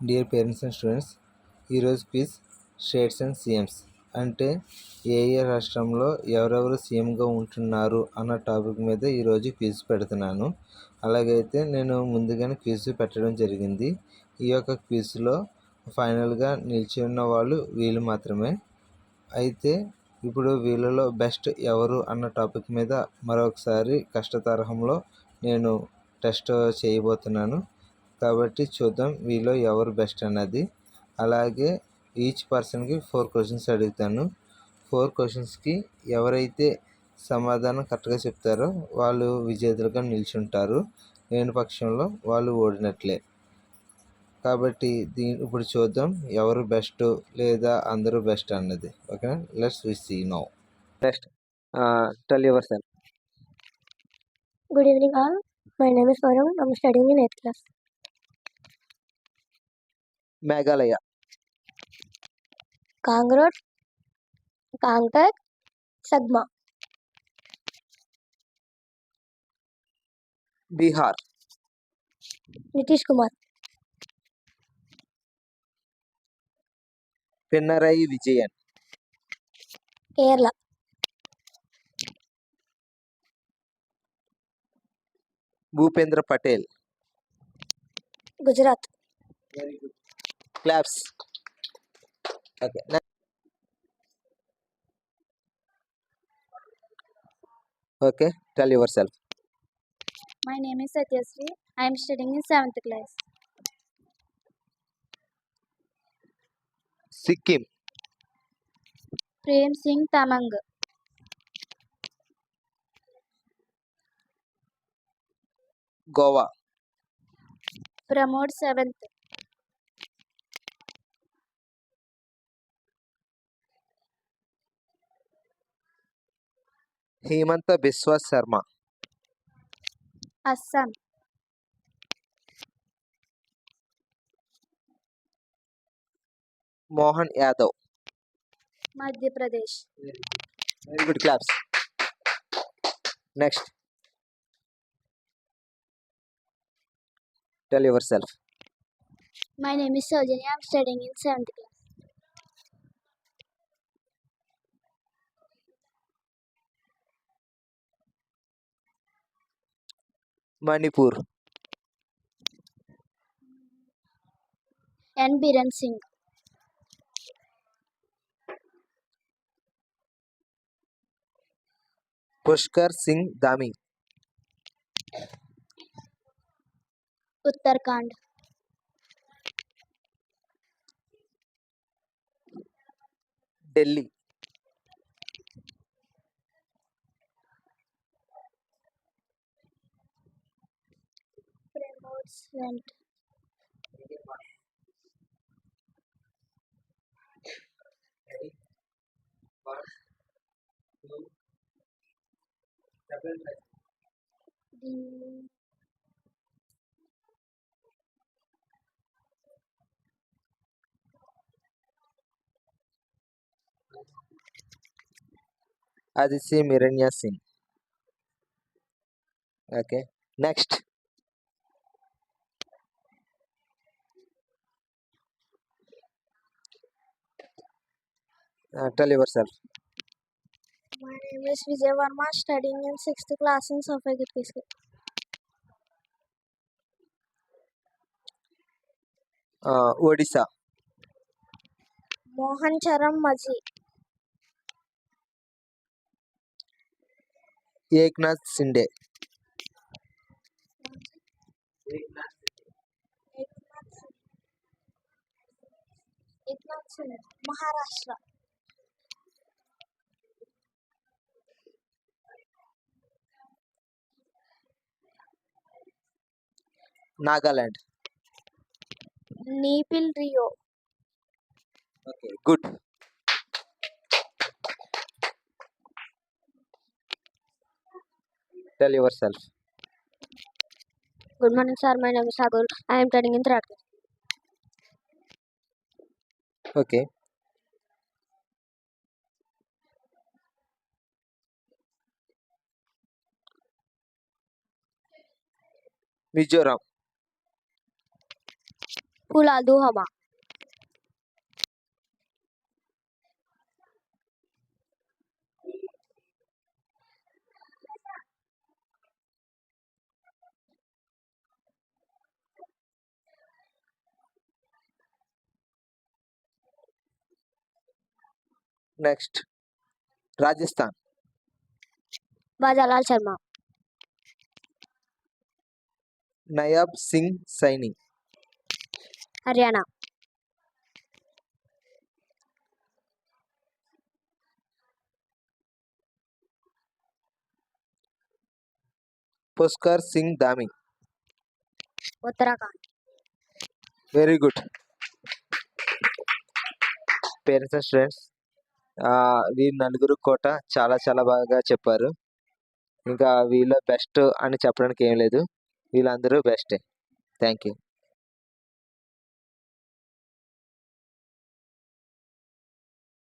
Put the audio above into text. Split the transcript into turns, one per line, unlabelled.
Dear parents and students, ఈరోజు quiz states and CMs అంటే ఏ రాష్ట్రంలో ఎవరెవరు సీఎంగా ఉంటున్నారు అన్న టాపిక్ మీద ఈరోజు క్విజ్ పెడుతున్నాను. అలాగైతే నేను ముందుగానే క్విజ్ పెట్టడం జరిగింది. ఈ యొక్క క్విజ్లో ఫైనల్గా నిలిచి ఉన్న వాళ్ళు వీళ్ళు మాత్రమే. అయితే ఇప్పుడు వీళ్ళలో బెస్ట్ ఎవరు అన్న టాపిక్ మీద మరొకసారి కష్టతరహంలో నేను టెస్ట్ చేయబోతున్నాను. కాబట్టి చూద్దాం వీళ్ళు ఎవరు బెస్ట్ అన్నది. అలాగే ఈచ్ పర్సన్కి 4 క్వశ్చన్స్ అడుగుతాను. 4 క్వశ్చన్స్కి ఎవరైతే సమాధానం కరెక్ట్గా చెప్తారో వాళ్ళు విజేతలుగా నిల్చుంటారు. లేని పక్షంలో వాళ్ళు ఓడినట్లే. కాబట్టి ఇప్పుడు చూద్దాం ఎవరు బెస్ట్ లేదా అందరూ బెస్ట్ అన్నది. ఓకేనా? Let's we see now.
Next, tell yourself.
Good evening all. My name is Varun. I'm studying in 8th class.
Meghalaya,
Kangrod, Kangtak, Sagma,
Bihar,
Nitish Kumar,
Pinarayi Vijayan,
Kerala,
Bhupendra Patel.
Gujarat,
Very good. Claps. Okay. Okay, tell yourself.
My name is Satyasri. I am studying in 7th class.
Sikkim,
Prem Singh Tamang.
Goa,
Pramod 7th.
Hemanta Biswa Sarma,
Assam.
Mohan Yadav.
Madhya Pradesh.
Very good. Claps. Next, tell yourself.
My name is Saujanya. I am studying in 7th class.
Manipur,
N. Biren Singh.
Pushkar Singh Dhami,
Uttarakhand.
Delhi,
Pramod 7th.
Aditya Miranya Singh. Okay. Next, tell yourself.
My name is Vijay Varma. Studying in 6th class in Sofia Girkis.
Odisha,
Mohan Charan Maji.
Eknath Shinde,
Eknath Singh. Maharashtra.
Nagaland.
Neepil Rio.
Okay, good. Tell yourself.
Good morning, sir. My name is Sagul. I am studying in 3rd class.
Okay. Mizoram,
Oklahoma.
Next Rajasthan.
Bajalal Sharma.
Nayab Singh Saini.
Haryana.
Pushkar Singh Dhami.
Uttarakhand.
Very good. Parents and students, వీరు నలుగురు కూడా చాలా చాలా బాగా చెప్పారు. ఇంకా వీళ్ళ best అని చెప్పడానికి ఏం లేదు, వీళ్ళందరూ బెస్టే. Thank you.